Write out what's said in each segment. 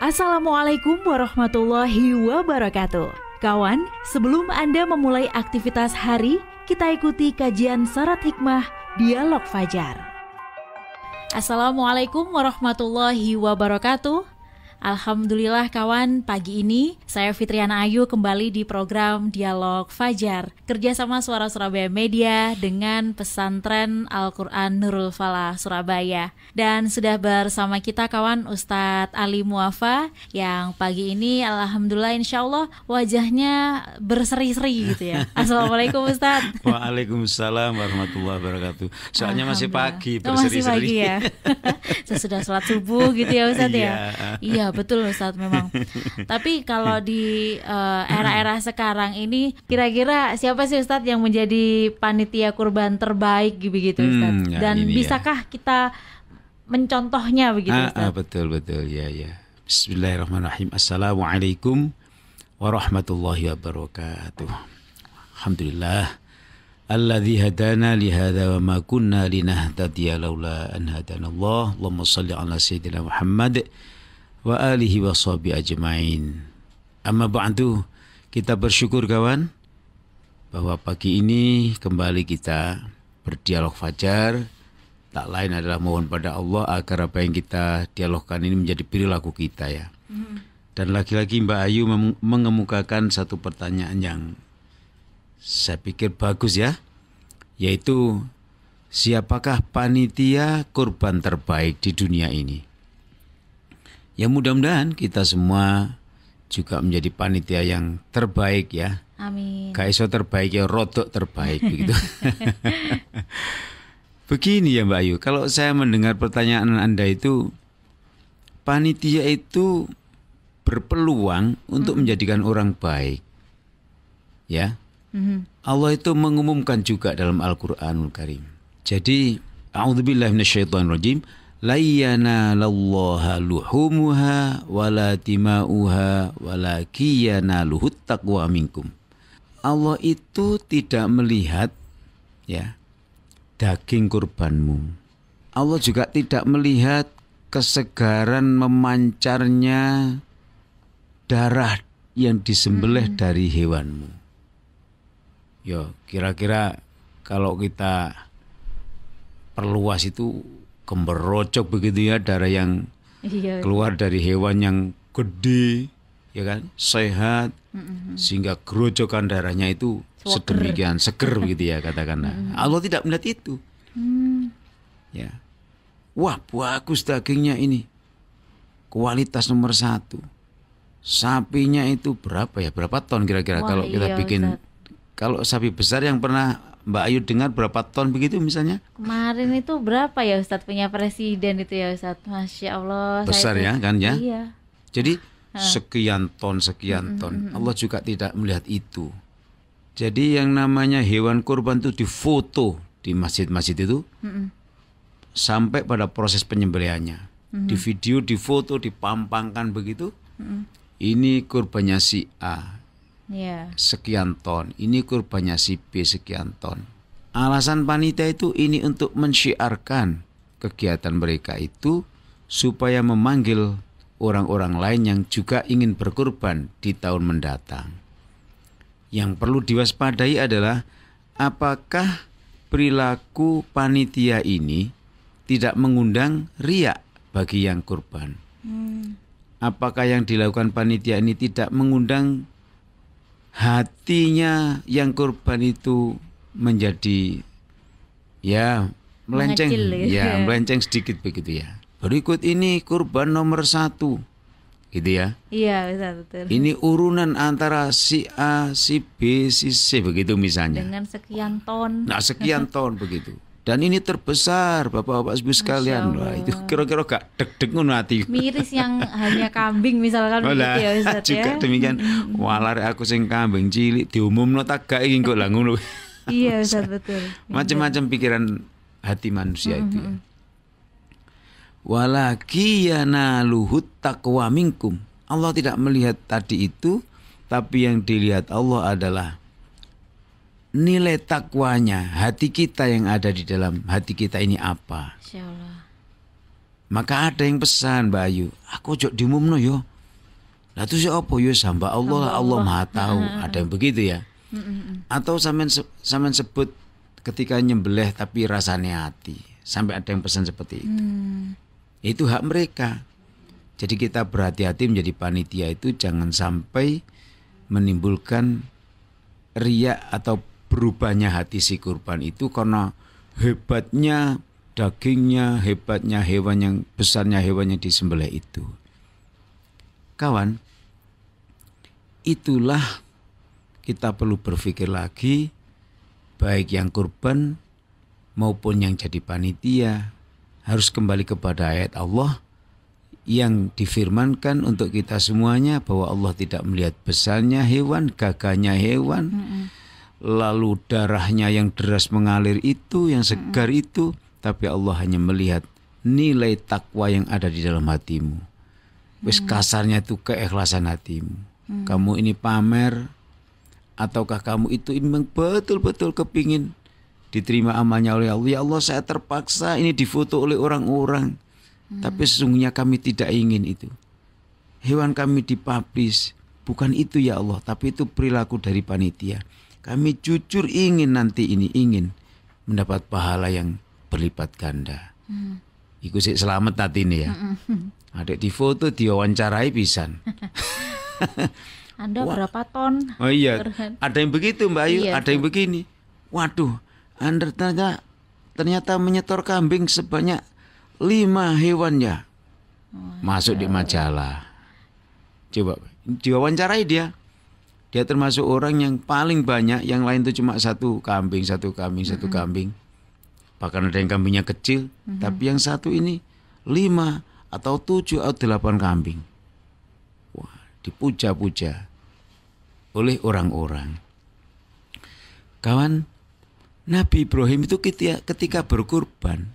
Assalamualaikum warahmatullahi wabarakatuh. Kawan, sebelum Anda memulai aktivitas hari, kita ikuti kajian syarat hikmah Dialog Fajar. Assalamualaikum warahmatullahi wabarakatuh. Alhamdulillah kawan, pagi ini saya Fitriana Ayu kembali di program Dialog Fajar, kerjasama Suara Surabaya Media dengan Pesantren Al-Quran Nurul Falah Surabaya. Dan sudah bersama kita kawan Ustadz Ali Muafa yang pagi ini Alhamdulillah insya Allah wajahnya berseri-seri gitu ya. Assalamualaikum Ustadz. Waalaikumsalam warahmatullahi wabarakatuh. Soalnya masih pagi, berseri-seri. Masih pagi ya. Sesudah sholat subuh gitu ya Ustadz ya. Iya betul Ustadz memang. Tapi kalau di era-era sekarang ini kira-kira siapa sih Ustadz yang menjadi panitia kurban terbaik begitu Ustadz? Dan bisakah kita mencontohnya begitu Ustadz? Betul ya. Bismillahirrahmanirrahim. Assalamualaikum warahmatullahi wabarakatuh. Alhamdulillah alladzi hadana li hadza wa ma kunna linahtadiya laula an hadanallah. Allahumma shalli ala sayyidina Muhammad wa alihi wa sahbihi ajmain. Amma ba'du, kita bersyukur kawan bahwa pagi ini kembali kita berdialog fajar. Tak lain adalah mohon pada Allah agar apa yang kita dialogkan ini menjadi perilaku kita ya. Dan lagi-lagi Mbak Ayu mengemukakan satu pertanyaan yang saya pikir bagus ya, yaitu siapakah panitia kurban terbaik di dunia ini? Ya mudah-mudahan kita semua juga menjadi panitia yang terbaik ya. Amin. Kaiso terbaik ya, rodok terbaik begitu. Begini ya Mbak Ayu, kalau saya mendengar pertanyaan Anda itu, panitia itu berpeluang untuk menjadikan orang baik. Ya. Allah itu mengumumkan juga dalam Al-Qur'anul Karim. Jadi, a'udzubillahi minasyaitonirrajim. La yanalallaha luhumuha wala timauha walakiyanaluhut taqwa minkum. Allah itu tidak melihat ya daging kurbanmu. Allah juga tidak melihat kesegaran memancarnya darah yang disembelih dari hewanmu. Yo, kira-kira kalau kita perluas itu gemberocok begitu ya, darah yang keluar dari hewan yang gede ya kan, sehat, sehingga gerojokan darahnya itu sedemikian seger begitu ya katakanlah. Allah tidak melihat itu. Ya. Wah, bagus dagingnya ini, kualitas nomor 1. Sapinya itu berapa ya, berapa ton kira-kira? Wah, kalau kita bikin Ustaz. Kalau sapi besar yang pernah Mbak Ayu dengar berapa ton begitu misalnya? Kemarin itu berapa ya Ustadz, punya presiden itu ya Ustadz? Masya Allah. Besar ya kan ya? Iya. Jadi sekian ton. Allah juga tidak melihat itu. Jadi yang namanya hewan kurban itu difoto di masjid-masjid itu sampai pada proses penyembelihannya. Di video, di foto, dipampangkan begitu. Ini kurbannya si A. Sekian ton, ini kurbannya si B sekian ton. Alasan panitia itu ini untuk mensyiarkan kegiatan mereka itu supaya memanggil orang-orang lain yang juga ingin berkurban di tahun mendatang. Yang perlu diwaspadai adalah apakah perilaku panitia ini tidak mengundang riya bagi yang kurban. Apakah yang dilakukan panitia ini tidak mengundang hatinya yang kurban itu menjadi ya melenceng, melenceng sedikit begitu ya. Berikut ini kurban nomor 1, gitu ya. Iya betul. Ini urunan antara si A, si B, si C begitu misalnya. Dengan sekian ton. Nah sekian ton begitu. Dan ini terbesar Bapak-bapak Ibu sekalian. Wah, itu kira-kira gak deg-deg ngono hati. Miris yang hanya kambing misalkan begitu ya Ustaz ya. Juga demikian. Walar aku sing kambing cilik diumumno tak gak iki kok lah ngono. Iya Ustaz betul. Macam-macam pikiran hati manusia itu ya. Walakiyanaluhut taqwa minkum. Allah tidak melihat tadi itu, tapi yang dilihat Allah adalah nilai takwanya, hati kita yang ada di dalam hati kita ini apa. Insya Allah. Maka ada yang pesan Mbak Ayu, aku ojo diumumno yo. Lah terus ya apa ya hamba Allah lah, Allah Maha tahu. Ada yang begitu ya. Atau sampean sebut ketika nyembelih tapi rasanya hati. Sampai ada yang pesan seperti itu. Itu hak mereka. Jadi kita berhati-hati menjadi panitia itu jangan sampai menimbulkan riya atau berubahnya hati si kurban itu karena hebatnya dagingnya, hebatnya hewan yang besarnya hewan yang disembelih itu. Kawan, itulah kita perlu berpikir lagi baik yang kurban maupun yang jadi panitia harus kembali kepada ayat Allah yang difirmankan untuk kita semuanya bahwa Allah tidak melihat besarnya hewan, gagahnya hewan, lalu darahnya yang deras mengalir itu, yang segar itu, tapi Allah hanya melihat nilai takwa yang ada di dalam hatimu. Wis kasarnya itu keikhlasan hatimu. Kamu ini pamer ataukah kamu itu memang betul-betul kepingin diterima amalnya oleh Allah. Ya Allah, saya terpaksa ini difoto oleh orang-orang. Tapi sesungguhnya kami tidak ingin itu. Hewan kami dipublish. Bukan itu ya Allah, tapi itu perilaku dari panitia. Kami jujur ingin nanti ini, ingin mendapat pahala yang berlipat ganda. Iku sih selamat nanti ini ya. Ada di foto, diwawancarai pisan. Anda berapa ton? Oh iya, ada yang begitu Mbak Ayu, Iya, ada yang begini. Waduh, Anda ternyata menyetor kambing sebanyak 5 hewan ya. Masuk di majalah. Coba diwawancarai dia. Dia termasuk orang yang paling banyak, yang lain itu cuma satu kambing. Bahkan ada yang kambingnya kecil, tapi yang satu ini 5 atau 7 atau 8 kambing. Wah, dipuja-puja oleh orang-orang. Kawan, Nabi Ibrahim itu ketika berkurban,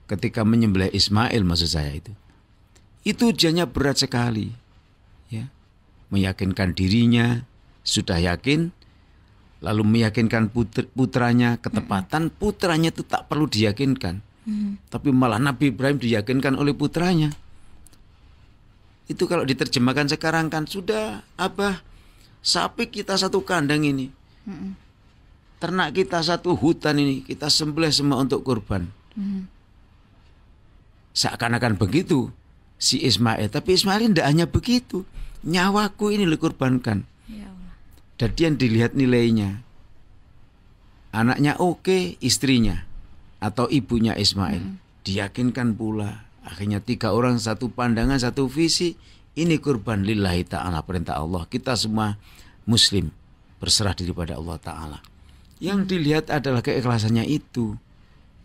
ketika menyembelih Ismail maksud saya itu ujiannya berat sekali, ya, meyakinkan dirinya sudah yakin, lalu meyakinkan putranya, ketepatan putranya itu tak perlu diyakinkan, tapi malah Nabi Ibrahim diyakinkan oleh putranya. Itu kalau diterjemahkan sekarang kan sudah Abah, sapi kita satu kandang ini, ternak kita satu hutan ini, kita sembelih semua untuk kurban. Seakan-akan begitu si Ismail, tapi Ismail tidak hanya begitu, nyawaku ini dikurbankan. Ya Allah. Dan dia dilihat nilainya, anaknya oke, istrinya atau ibunya Ismail diyakinkan pula. Akhirnya 3 orang, satu pandangan, satu visi. Ini kurban lillahi ta'ala, perintah Allah. Kita semua muslim berserah diri pada Allah ta'ala. Yang dilihat adalah keikhlasannya itu.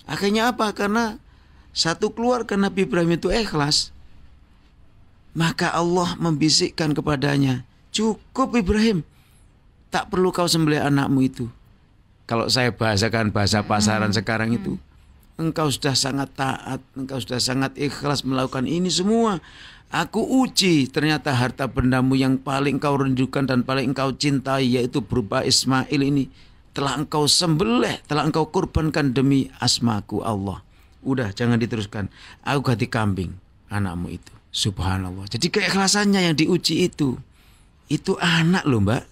Akhirnya apa? Karena satu keluarga Nabi Ibrahim itu ikhlas, maka Allah membisikkan kepadanya, cukup Ibrahim, tak perlu kau sembelih anakmu itu. Kalau saya bahasakan bahasa pasaran sekarang itu, engkau sudah sangat taat, engkau sudah sangat ikhlas melakukan ini semua. Aku uji, ternyata harta bendamu yang paling engkau rindukan dan paling engkau cintai, yaitu berupa Ismail ini, telah engkau sembelih, telah engkau kurbankan demi asmaku Allah. Udah, jangan diteruskan. Aku ganti kambing anakmu itu. Subhanallah. Jadi keikhlasannya yang diuji itu anak loh Mbak.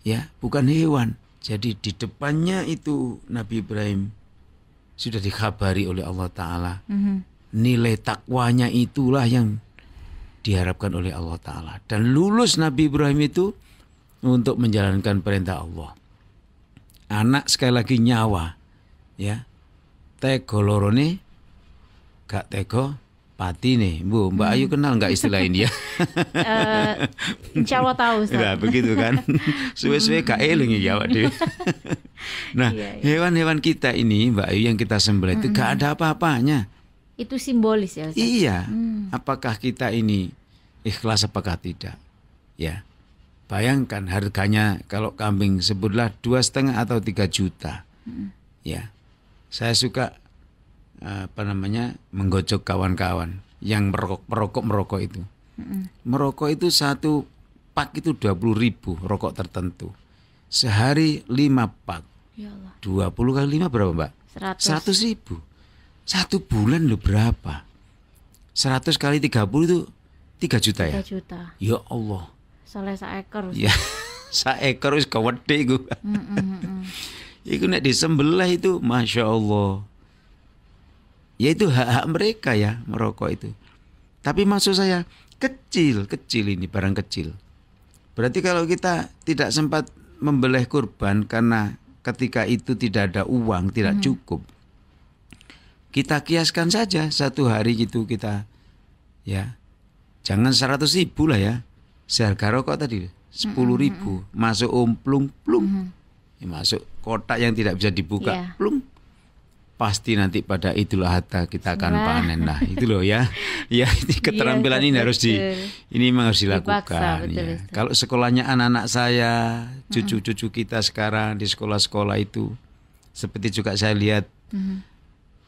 Ya, bukan hewan. Jadi di depannya itu Nabi Ibrahim sudah dikhabari oleh Allah Ta'ala. Nilai takwanya itulah yang diharapkan oleh Allah Ta'ala. Dan lulus Nabi Ibrahim itu untuk menjalankan perintah Allah. Anak sekali lagi nyawa, ya, tego lorone gak tego pati nih. Bu, Mbak Ayu kenal nggak istilah ini ya? Insya Allah tahu. Nah, begitu kan. Suwe-suwe gak eling ya Pak. Nah, hewan-hewan kita ini Mbak Ayu yang kita sembelih itu gak ada apa-apanya. Itu simbolis ya Ustaz? Iya. Apakah kita ini ikhlas apakah tidak? Ya. Bayangkan harganya kalau kambing sebutlah 2,5 atau 3 juta. Ya. Saya suka menggocok kawan-kawan yang merokok itu. Merokok itu satu pak itu 20.000 rokok tertentu. Sehari 5 pak. Ya Allah. 20 kali 5 berapa Mbak? 100.000. 100.000. 1 bulan loh berapa? 100 kali 30 itu 3 juta 3 ya? juta. Ya Allah. Soleh seekor. Ya, seekor wis gawedhe iku. Iku nek disembelih itu Masya Allah. Ya itu hak-hak mereka ya merokok itu. Tapi maksud saya kecil ini barang kecil. Berarti kalau kita tidak sempat membelih kurban karena ketika itu tidak ada uang, tidak cukup. Kita kiaskan saja 1 hari gitu kita ya. Jangan 100.000 lah ya. Seharga rokok tadi 10.000 masuk plung plung. Ya, masuk kotak yang tidak bisa dibuka plung. Pasti nanti pada Idul Adha kita akan panen lah. Itu loh ya. Ya ini keterampilan ini harus memang harus dilakukan dipaksa, betul, ya. Kalau sekolahnya anak-anak saya, cucu-cucu kita sekarang di sekolah-sekolah itu seperti juga saya lihat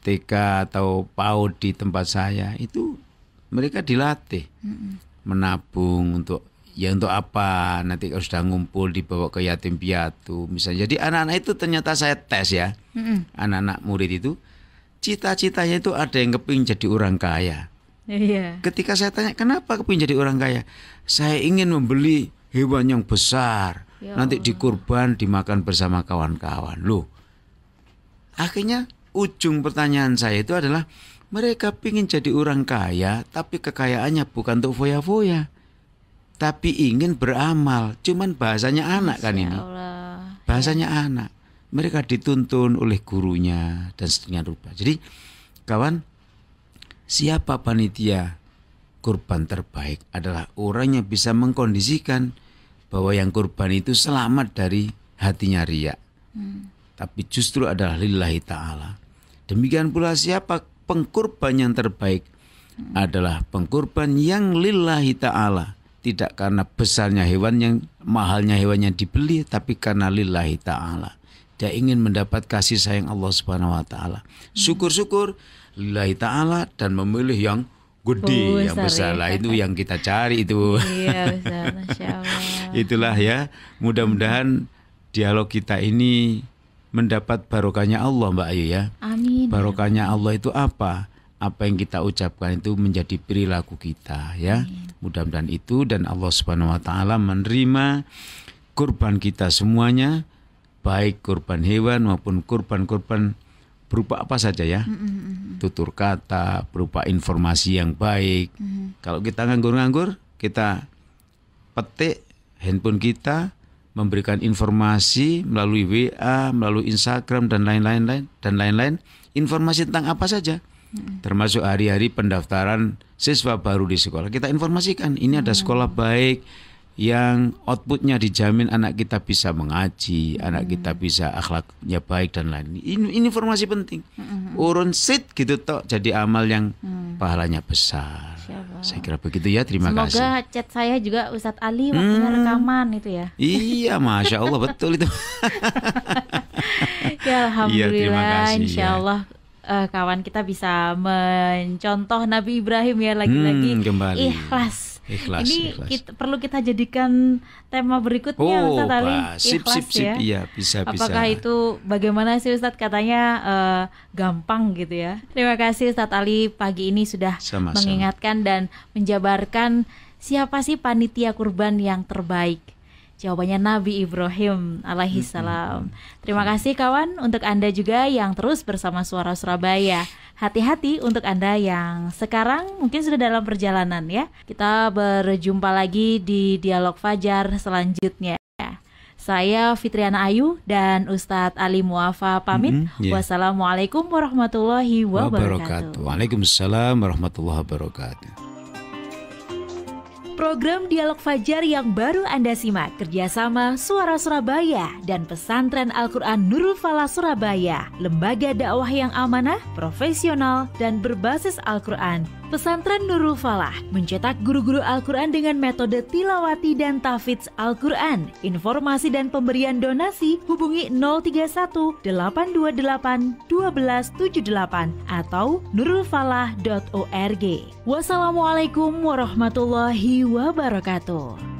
TK atau PAUD di tempat saya itu mereka dilatih menabung untuk apa nanti kalau sudah ngumpul dibawa ke yatim piatu misalnya. Jadi anak-anak itu ternyata saya tes ya, anak-anak murid itu cita-citanya itu ada yang kepingin jadi orang kaya. Ketika saya tanya kenapa kepingin jadi orang kaya, saya ingin membeli hewan yang besar nanti dikurban dimakan bersama kawan-kawan. Loh, akhirnya ujung pertanyaan saya itu adalah mereka pingin jadi orang kaya tapi kekayaannya bukan untuk foya-foya, tapi ingin beramal. Cuman bahasanya anak kan ini. Bahasanya anak. Mereka dituntun oleh gurunya dan seterusnya rupa. Jadi kawan, siapa panitia kurban terbaik adalah orang yang bisa mengkondisikan bahwa yang kurban itu selamat dari hatinya riya. Tapi justru adalah lillahi ta'ala. Demikian pula siapa pengkurban yang terbaik adalah pengkurban yang lillahi ta'ala. Tidak karena besarnya hewan yang mahalnya hewan yang dibeli, tapi karena lillahi ta'ala. Dia ingin mendapat kasih sayang Allah Subhanahu wa taala. Syukur-syukur lillahi ta'ala dan memilih yang gede, yang besar lah. Itu yang kita cari itu. Iya, besar, Masya Allah. Itulah ya. Mudah-mudahan dialog kita ini mendapat barokahnya Allah, Mbak Ayu ya. Amin. Barokahnya Allah itu apa? Apa yang kita ucapkan itu menjadi perilaku kita ya. Mudah-mudahan itu dan Allah Subhanahu wa taala menerima kurban kita semuanya, baik kurban hewan maupun kurban-kurban berupa apa saja ya. Tutur kata, berupa informasi yang baik. Kalau kita nganggur-nganggur, kita petik handphone kita, memberikan informasi melalui WA, melalui Instagram dan lain-lain, informasi tentang apa saja. Termasuk hari-hari pendaftaran siswa baru di sekolah. Kita informasikan ini ada sekolah baik yang outputnya dijamin anak kita bisa mengaji, anak kita bisa akhlaknya baik dan lain. Ini informasi penting. Urun sit gitu toh jadi amal yang pahalanya besar. Saya kira begitu ya. Terima kasih. Semoga chat saya juga Ustadz Ali waktunya rekaman itu ya. Iya, Masya Allah betul itu. Ya alhamdulillah, iya, Insya Allah. Kawan kita bisa mencontoh Nabi Ibrahim ya lagi-lagi ikhlas. Ini perlu kita jadikan tema berikutnya Ustadz Ali. Ikhlas ya. Iya, bisa. Apakah itu bagaimana sih Ustadz, katanya gampang gitu ya. Terima kasih Ustadz Ali pagi ini sudah mengingatkan dan menjabarkan siapa sih panitia kurban yang terbaik. Jawabannya Nabi Ibrahim alaihi salam. Terima kasih kawan, untuk Anda juga yang terus bersama Suara Surabaya. Hati-hati untuk Anda yang sekarang mungkin sudah dalam perjalanan ya. Kita berjumpa lagi di Dialog Fajar selanjutnya. Saya Fitriana Ayu dan Ustadz Ali Muafa pamit. Wassalamualaikum warahmatullahi wabarakatuh. Waalaikumsalam warahmatullahi wabarakatuh. Program Dialog Fajar yang baru Anda simak kerjasama Suara Surabaya dan Pesantren Al-Quran Nurul Falah Surabaya, lembaga dakwah yang amanah, profesional, dan berbasis Al-Quran. Pesantren Nurul Falah mencetak guru-guru Al-Quran dengan metode tilawati dan tahfidz Al-Quran. Informasi dan pemberian donasi hubungi 031 828 1278 atau nurulfalah.org. Wassalamualaikum warahmatullahi wabarakatuh.